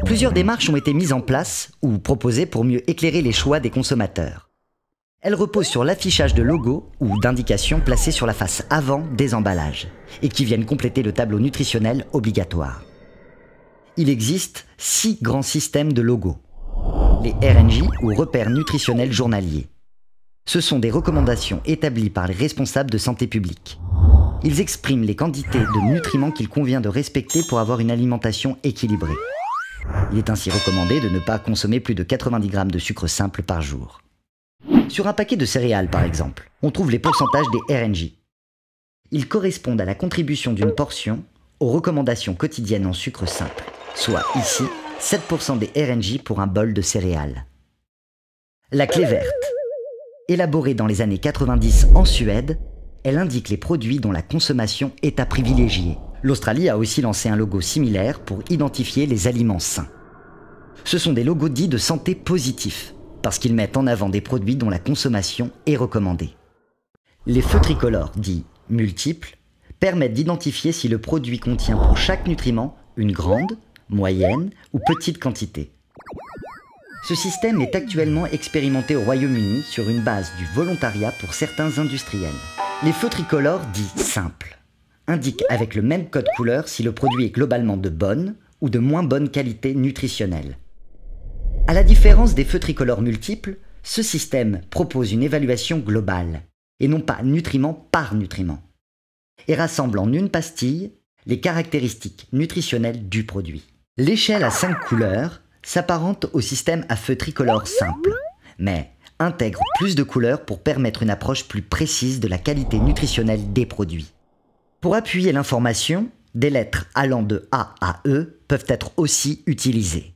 Plusieurs démarches ont été mises en place ou proposées pour mieux éclairer les choix des consommateurs. Elles reposent sur l'affichage de logos ou d'indications placés sur la face avant des emballages et qui viennent compléter le tableau nutritionnel obligatoire. Il existe 6 grands systèmes de logos. Les RNJ ou repères nutritionnels journaliers. Ce sont des recommandations établies par les responsables de santé publique. Ils expriment les quantités de nutriments qu'il convient de respecter pour avoir une alimentation équilibrée. Il est ainsi recommandé de ne pas consommer plus de 90 grammes de sucre simple par jour. Sur un paquet de céréales, par exemple, on trouve les pourcentages des RNJ. Ils correspondent à la contribution d'une portion aux recommandations quotidiennes en sucre simple, soit ici 7% des RNJ pour un bol de céréales. La clé verte. Élaborée dans les années 90 en Suède, elle indique les produits dont la consommation est à privilégier. L'Australie a aussi lancé un logo similaire pour identifier les aliments sains. Ce sont des logos dits de santé positifs, parce qu'ils mettent en avant des produits dont la consommation est recommandée. Les feux tricolores, dits multiples, permettent d'identifier si le produit contient pour chaque nutriment une grande, moyenne ou petite quantité. Ce système est actuellement expérimenté au Royaume-Uni sur une base du volontariat pour certains industriels. Les feux tricolores, dits simples, indiquent avec le même code couleur si le produit est globalement de bonne ou de moins bonne qualité nutritionnelle. À la différence des feux tricolores multiples, ce système propose une évaluation globale, et non pas nutriment par nutriment, et rassemble en une pastille les caractéristiques nutritionnelles du produit. L'échelle à 5 couleurs s'apparente au système à feu tricolore simple, mais intègre plus de couleurs pour permettre une approche plus précise de la qualité nutritionnelle des produits. Pour appuyer l'information, des lettres allant de A à E peuvent être aussi utilisées.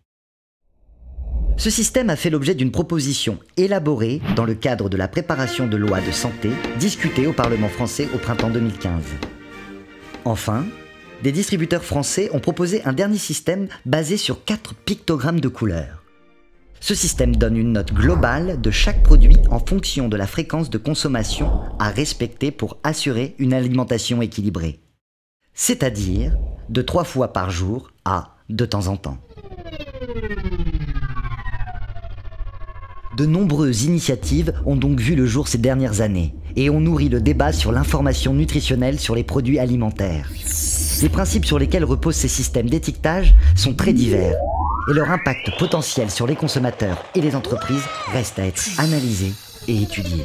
Ce système a fait l'objet d'une proposition élaborée dans le cadre de la préparation de lois de santé discutée au Parlement français au printemps 2015. Enfin, des distributeurs français ont proposé un dernier système basé sur 4 pictogrammes de couleurs. Ce système donne une note globale de chaque produit en fonction de la fréquence de consommation à respecter pour assurer une alimentation équilibrée. C'est-à-dire de 3 fois par jour à de temps en temps. De nombreuses initiatives ont donc vu le jour ces dernières années et ont nourri le débat sur l'information nutritionnelle sur les produits alimentaires. Les principes sur lesquels reposent ces systèmes d'étiquetage sont très divers et leur impact potentiel sur les consommateurs et les entreprises reste à être analysé et étudié.